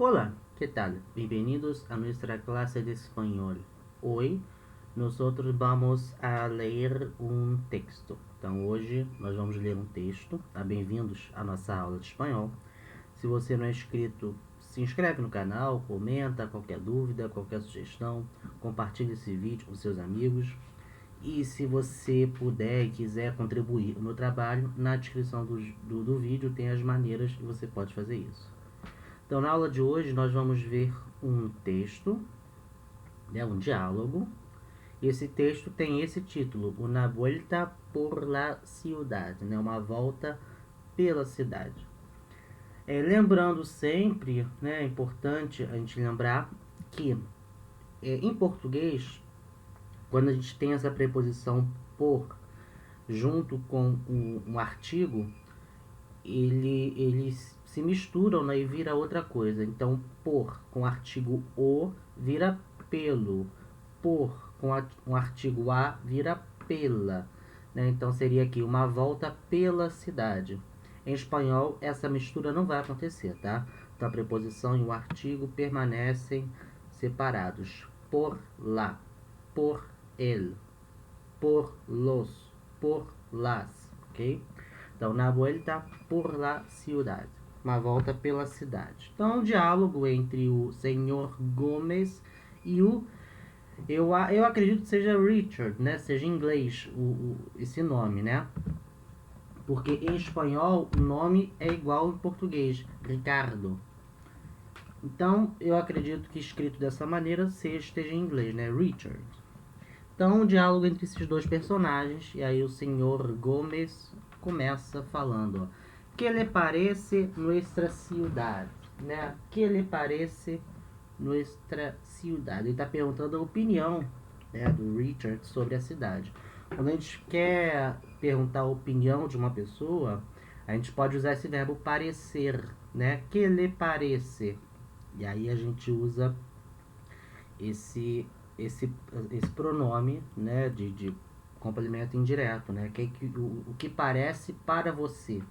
Hola, ¿qué tal? Bienvenidos a nuestra clase de español. Hoy nosotros vamos a ler um texto. Então hoje nós vamos ler um texto. Bem-vindos à nossa aula de espanhol. Se você não é inscrito, se inscreve no canal, comenta qualquer dúvida, qualquer sugestão, compartilhe esse vídeo com seus amigos. E se você puder e quiser contribuir no meu trabalho, na descrição do vídeo tem as maneiras que você pode fazer isso. Então, na aula de hoje, nós vamos ver um texto, um diálogo. Esse texto tem esse título, Una vuelta por la ciudad, uma volta pela cidade. Lembrando sempre, é importante a gente lembrar que em português, quando a gente tem essa preposição por junto com um artigo, eles se misturam, né, e vira outra coisa. Então, por com o artigo o vira pelo, por com um artigo a vira pela, né? Então seria aqui uma volta pela cidade. Em espanhol essa mistura não vai acontecer, tá? Então a preposição e o artigo permanecem separados. Por lá, por el, por los, por las, ok? Então, na vuelta por la ciudad. Uma volta pela cidade. Então, um diálogo entre o senhor Gomes e o... Eu acredito que seja Richard, né? Seja em inglês esse nome, né? Porque em espanhol o nome é igual em português. Ricardo. Então, eu acredito que escrito dessa maneira esteja em inglês, né? Richard. Então, um diálogo entre esses dois personagens. E aí o senhor Gomes começa falando, ó, que lhe parece nuestra ciudad, né? Que lhe parece nuestra ciudad. Ele está perguntando a opinião, né, do Richard sobre a cidade. Quando a gente quer perguntar a opinião de uma pessoa, a gente pode usar esse verbo parecer, né? Que lhe parece. E aí a gente usa esse pronome, né, de complemento indireto, né, o que parece para você,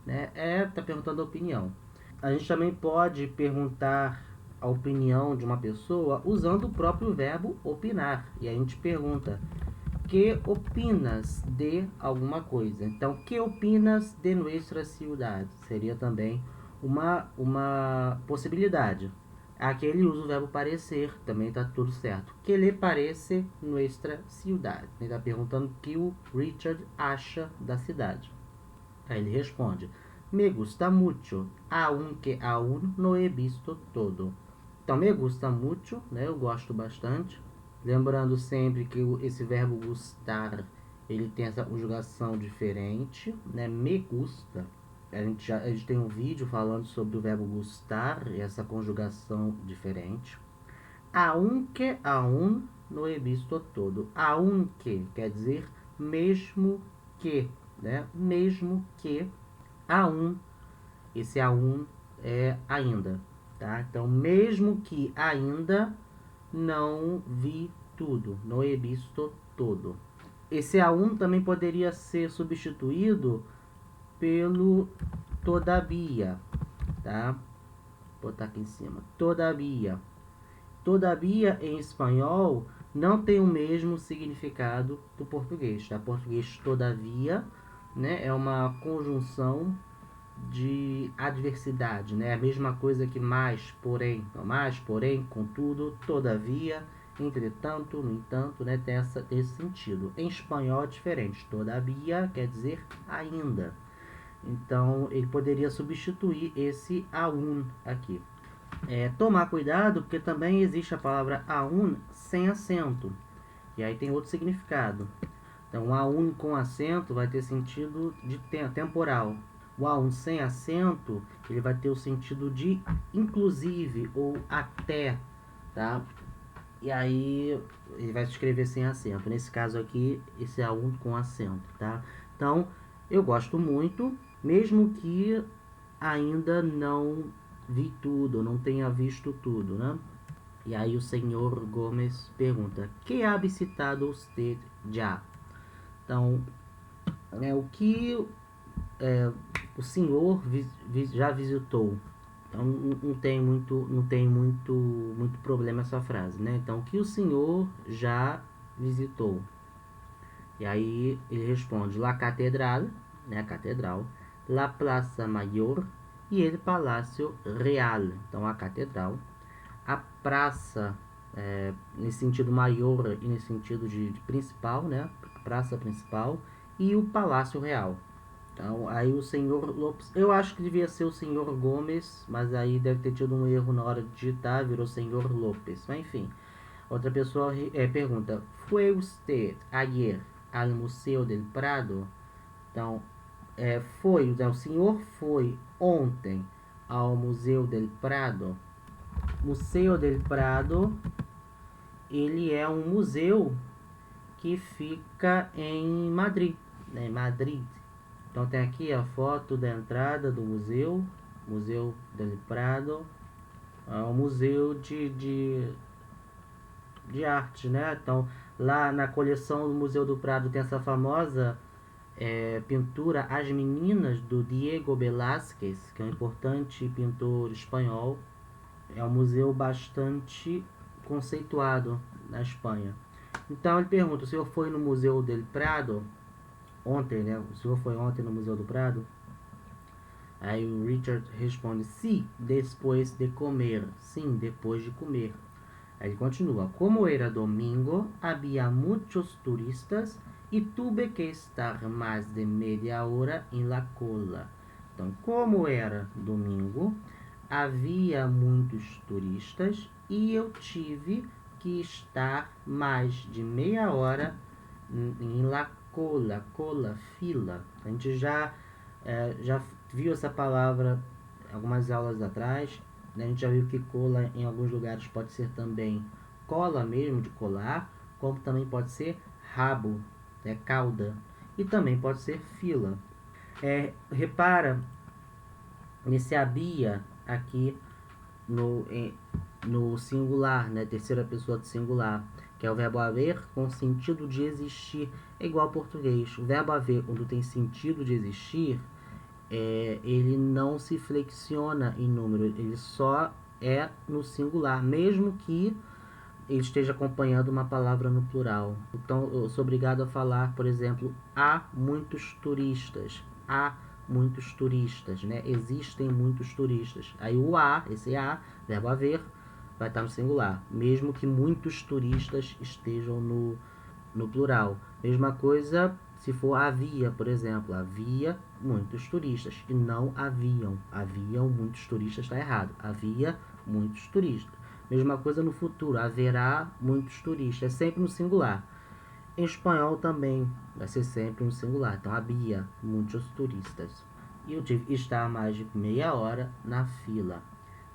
né, tá perguntando a opinião. A gente também pode perguntar a opinião de uma pessoa usando o próprio verbo opinar, e a gente pergunta: que opinas de alguma coisa? Então, que opinas de nuestra ciudad? Seria também uma possibilidade. Aqui ele usa o verbo parecer, também está tudo certo. Que lhe parece nuestra ciudad? Ele está perguntando o que o Richard acha da cidade. Aí ele responde: me gusta mucho, aunque aún no he visto todo. Então, me gusta mucho, né? Eu gosto bastante. Lembrando sempre que esse verbo gustar, ele tem essa conjugação diferente, né? Me gusta. A gente tem um vídeo falando sobre o verbo gustar e essa conjugação diferente. Aunque aún no he visto todo. Aunque quer dizer mesmo que, né? Mesmo que aún. Esse aún é ainda, tá? Então, mesmo que ainda não vi tudo, não he visto todo. Esse aún também poderia ser substituído pelo todavia, tá? Vou botar aqui em cima. Todavia. Todavia, em espanhol, não tem o mesmo significado do português, tá? Português, todavia, né, é uma conjunção de adversidade, né? A mesma coisa que mais, porém, contudo, todavia, entretanto, no entanto, né? Tem esse sentido. Em espanhol é diferente. Todavia quer dizer ainda. Então, ele poderia substituir esse aún aqui. Tomar cuidado, porque também existe a palavra aún sem acento. E aí tem outro significado. Então, aún com acento vai ter sentido de temporal. O aún sem acento, ele vai ter o sentido de inclusive ou até, tá? E aí ele vai se escrever sem acento. Nesse caso aqui, esse aún com acento, tá? Então, eu gosto muito, mesmo que ainda não vi tudo, não tenha visto tudo, né? E aí o senhor Gomes pergunta: que ha visitado usted já? Então, o que o senhor já visitou? Então não tem muito problema essa frase, né? Então, que o senhor já visitou. E aí ele responde la catedral, né, a catedral, la plaza mayor e el palácio real. Então a catedral, a praça, nesse sentido maior e nesse sentido de principal, né, praça principal, e o palácio real. Então aí o senhor Lopes, eu acho que devia ser o senhor Gomes, mas aí deve ter tido um erro na hora de digitar, virou senhor Lopes. Mas enfim, outra pessoa pergunta: Foi usted ayer al Museu del Prado? Então, o senhor foi ontem ao Museu del Prado? Museu del Prado, ele é um museu que fica em Madrid, né? Madrid. Então tem aqui a foto da entrada do museu, Museu del Prado. É um museu de arte, né? Então, lá na coleção do Museu do Prado tem essa famosa pintura As Meninas, do Diego Velázquez, que é um importante pintor espanhol. É um museu bastante conceituado na Espanha. Então ele pergunta: o senhor foi no Museu del Prado ontem, né? O senhor foi ontem no Museu do Prado? Aí o Richard responde: sim, depois de comer. Sim, depois de comer. Aí ele continua: como era domingo, havia muitos turistas e tuve que estar mais de meia hora em la cola. Então, como era domingo, havia muitos turistas e eu tive que estar mais de meia hora em la cola, fila. A gente já viu essa palavra algumas aulas atrás. A gente já viu que cola em alguns lugares pode ser também cola mesmo, de colar, como também pode ser rabo, cauda, e também pode ser fila. Repara nesse habia aqui no singular, né, terceira pessoa do singular, que é o verbo haver com sentido de existir. É igual ao português. O verbo haver, quando tem sentido de existir, ele não se flexiona em número, ele só é no singular, mesmo que ele esteja acompanhando uma palavra no plural. Então, eu sou obrigado a falar, por exemplo, há muitos turistas. Há muitos turistas, né? Existem muitos turistas. Aí o há, esse há, verbo haver, vai estar no singular, mesmo que muitos turistas estejam no plural. Mesma coisa se for havia, por exemplo. Havia muitos turistas e não haviam. Haviam muitos turistas, está errado. Havia muitos turistas. Mesma coisa no futuro, haverá muitos turistas, é sempre no singular. Em espanhol também vai ser sempre no singular. Então, havia muitos turistas. E eu tive que estar mais de meia hora na fila.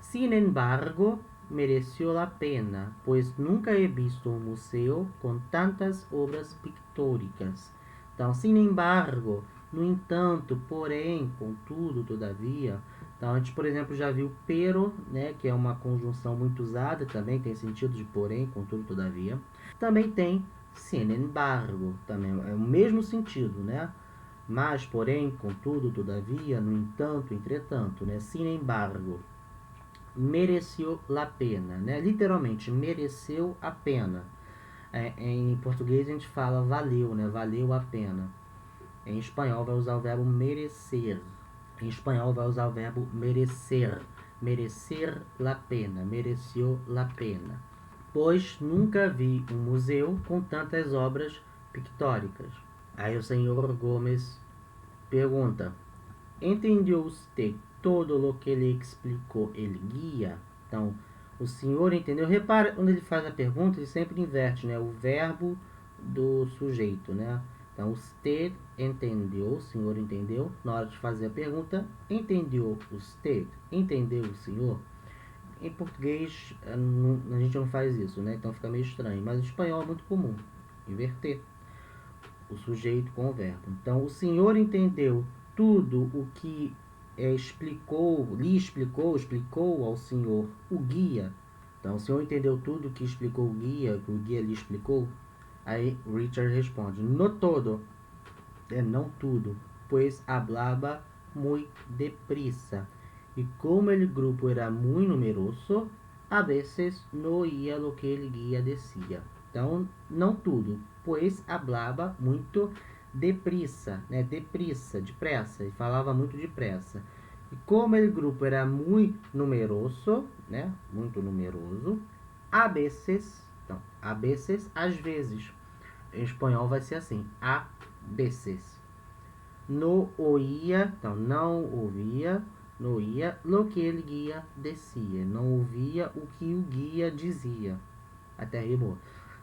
Sin embargo, mereció la pena, pues nunca he visto un museu com tantas obras pictóricas. Então, sin embargo, no entanto, porém, contudo, todavia. Então, a gente, por exemplo, já viu pero, né, que é uma conjunção muito usada, também tem sentido de porém, contudo, todavia. Também tem sin embargo, também é o mesmo sentido, né? Mas, porém, contudo, todavia, no entanto, entretanto, né? Sin embargo, mereceu la pena, né? Literalmente, mereceu a pena. Em português a gente fala valeu, né? Valeu a pena. Em espanhol vai usar o verbo merecer. Em espanhol vai usar o verbo merecer. Merecer la pena. Mereceu la pena. Pois nunca vi um museu com tantas obras pictóricas. Aí o senhor Gomes pergunta: entendeu usted todo lo que ele explicou el guia? Então, o senhor entendeu? Repara, quando ele faz a pergunta, ele sempre inverte, né, o verbo do sujeito, né? Então, usted entendeu, o senhor entendeu. Na hora de fazer a pergunta, entendeu usted? Entendeu o senhor? Em português, a gente não faz isso, né? Então fica meio estranho. Mas em espanhol é muito comum inverter o sujeito com o verbo. Então, o senhor entendeu tudo o que explicou ao senhor o guia. Então, o senhor entendeu tudo o que explicou o guia, que o guia lhe explicou? Aí Richard responde: no todo, não tudo, pois hablaba muy deprisa. E como o grupo era muito numeroso, a vezes não oía lo que el guia decía. Então, não tudo, pois hablava muito depressa, né? Depressa, e falava muito depressa. E como o grupo era muito numeroso, né? Muito numeroso, a vezes, então, a vezes, às vezes. Em espanhol vai ser assim, a vezes. No oía, então não ouvia, não oía lo que ele guia descia, não ouvia o que o guia dizia. Até rimou,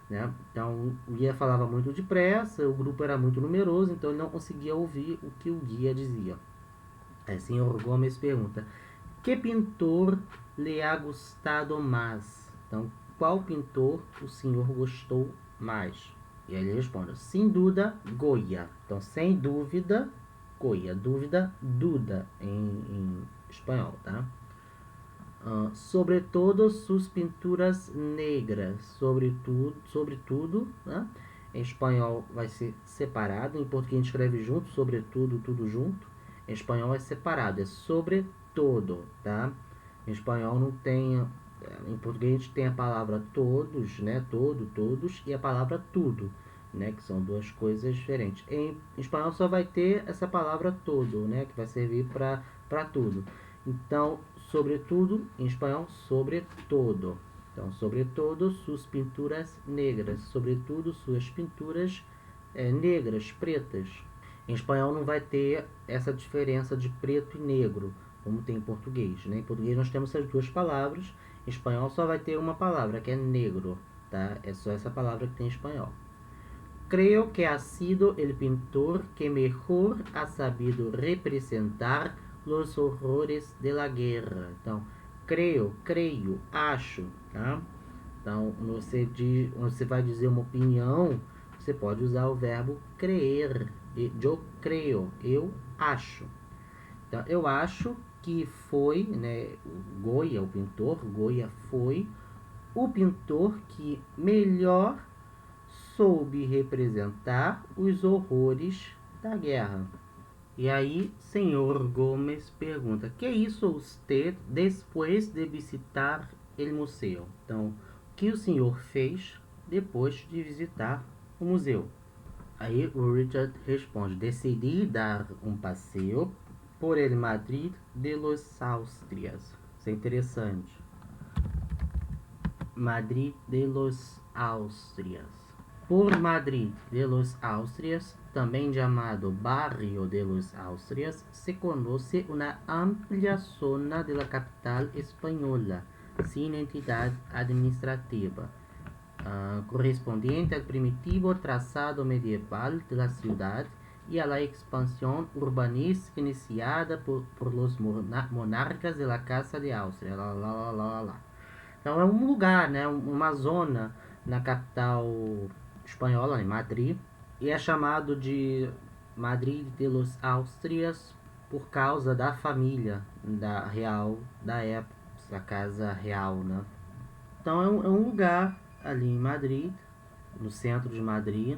né? Então o guia falava muito depressa, o grupo era muito numeroso, então ele não conseguia ouvir o que o guia dizia. Aí senhor Gomes pergunta: que pintor lhe ha gustado mais? Então, qual pintor o senhor gostou mais? E aí ele responde: sem dúvida, Goya. Então, sem dúvida, Goya. Dúvida, Duda em espanhol, tá? Sobretudo suas pinturas negras. Sobretudo, né? Em espanhol vai ser separado. Em português a gente escreve junto, sobretudo, tudo junto. Em espanhol é separado, é sobretudo, tá? Em espanhol não tem. Em português a gente tem a palavra todos, né? Todo, todos, e a palavra tudo, né? Que são duas coisas diferentes. Em espanhol só vai ter essa palavra todo, né? Que vai servir para tudo. Então, sobretudo, em espanhol, sobretudo. Então, sobretudo, suas pinturas negras. Sobretudo, suas pinturas negras, pretas. Em espanhol não vai ter essa diferença de preto e negro, como tem em português, né? Em português nós temos essas duas palavras. Em espanhol só vai ter uma palavra, que é negro, tá? É só essa palavra que tem em espanhol. Creo que ha sido el pintor que mejor ha sabido representar los horrores de la guerra. Então, creio, acho, tá? Então, você vai dizer uma opinião, você pode usar o verbo creer. Eu creio, eu acho. Então, eu acho que foi, né, o Goya, o pintor, Goya foi o pintor que melhor soube representar os horrores da guerra. E aí, senhor Gomes pergunta: que hizo usted depois de visitar o museu? Então, o que o senhor fez depois de visitar o museu? Aí o Richard responde: decidi dar um passeio por el Madrid de los Austrias. Isso é interessante. Madrid de los Austrias. Por Madrid de los Austrias, também llamado Barrio de los Austrias, se conoce una amplia zona de la capital española, sin entidad administrativa, correspondiente al primitivo trazado medieval de la ciudad y a la expansión urbanística iniciada por los monarcas de la Casa de Austria. Então é um lugar, né, uma zona na capital espanhola, em Madrid, e é chamado de Madrid de los Austrias por causa da família da real da época, da casa real, né? Então é um lugar ali em Madrid, no centro de Madrid,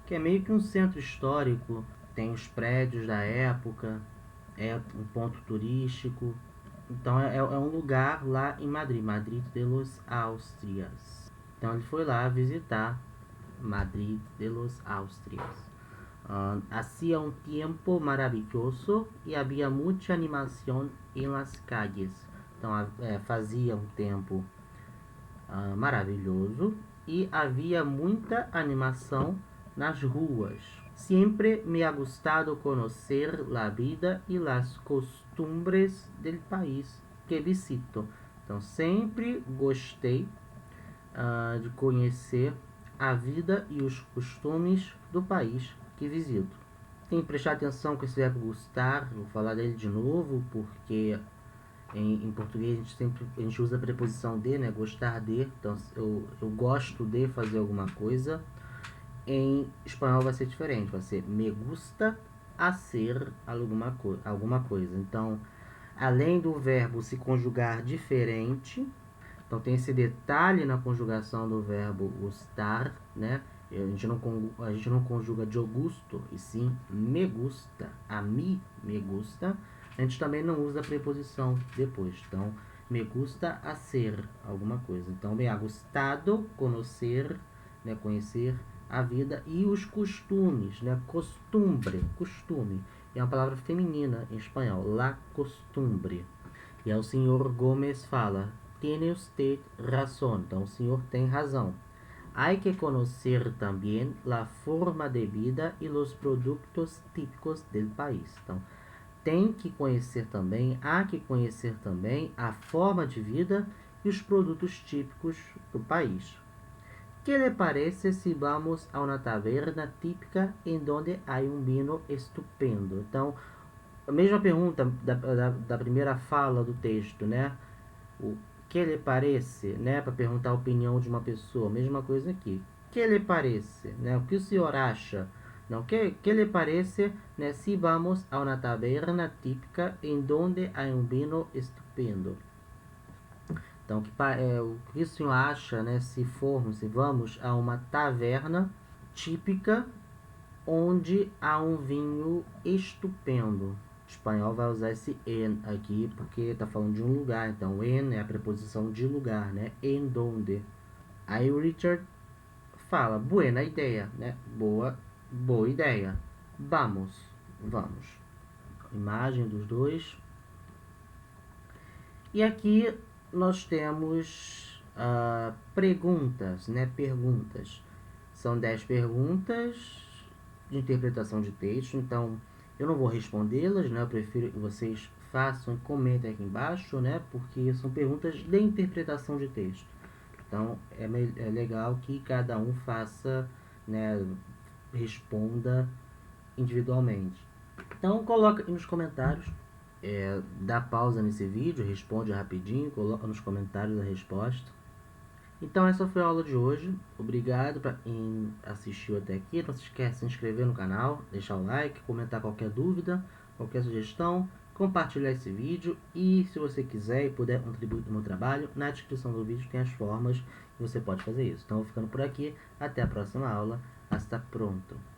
que é meio que um centro histórico, tem os prédios da época, é um ponto turístico. Então é um lugar lá em Madrid, Madrid de los Austrias. Então ele foi lá visitar Madrid de los Austrias. Hacía un tiempo maravilloso y había mucha animación en las calles. Então fazia um tempo maravilhoso e havia muita animação nas ruas. Siempre me ha gustado conocer la vida y las costumbres del país que visito. Então, sempre gostei de conhecer a vida e os costumes do país que visito. Tem que prestar atenção com esse verbo gostar, vou falar dele de novo, porque em português a gente usa a preposição de, né? Gostar de. Então, eu gosto de fazer alguma coisa. Em espanhol vai ser diferente, vai ser me gusta hacer alguma coisa. Então, além do verbo se conjugar diferente, então tem esse detalhe na conjugação do verbo gustar, né? A gente não conjuga yo gusto, e sim me gusta, a mí me gusta. A gente também não usa a preposição depois. Então, me gusta hacer alguma coisa. Então, me ha gustado conhecer, né, conhecer a vida e os costumes, né, costumbre, costume. É uma palavra feminina em espanhol, la costumbre. E aí o senhor Gomes fala, tiene usted razón. Então, o senhor tem razão. Hay que conocer también la forma de vida y los productos típicos del país. Então, tem que conhecer também, há que conhecer também a forma de vida e os produtos típicos do país. Que lhe parece se vamos a uma taverna típica em donde há vinho estupendo? Então, a mesma pergunta da primeira fala do texto, né? O que lhe parece, né? Para perguntar a opinião de uma pessoa, mesma coisa aqui. Que lhe parece, né? O que o senhor acha? Não, que lhe parece, né? Se vamos a uma taverna típica em donde há vinho estupendo. Então, o que o senhor acha, né? Se vamos a uma taverna típica onde há vinho estupendo. O espanhol vai usar esse en aqui porque está falando de um lugar. Então, en é a preposição de lugar, né? En donde. Aí o Richard fala, buena ideia, né? Boa ideia. Vamos. Imagem dos dois. E aqui nós temos perguntas, né? Perguntas. São 10 perguntas de interpretação de texto, então eu não vou respondê-las, né? Eu prefiro que vocês façam e comentem aqui embaixo, né? Porque são perguntas de interpretação de texto. Então é legal que cada um faça, né? Responda individualmente. Então coloca aqui nos comentários, dá pausa nesse vídeo, responde rapidinho, coloca nos comentários a resposta. Então essa foi a aula de hoje. Obrigado para quem assistiu até aqui. Não se esqueça de se inscrever no canal, deixar o like, comentar qualquer dúvida, qualquer sugestão, compartilhar esse vídeo e se você quiser e puder contribuir com o meu trabalho, na descrição do vídeo tem as formas que você pode fazer isso. Então vou ficando por aqui, até a próxima aula. Hasta pronto!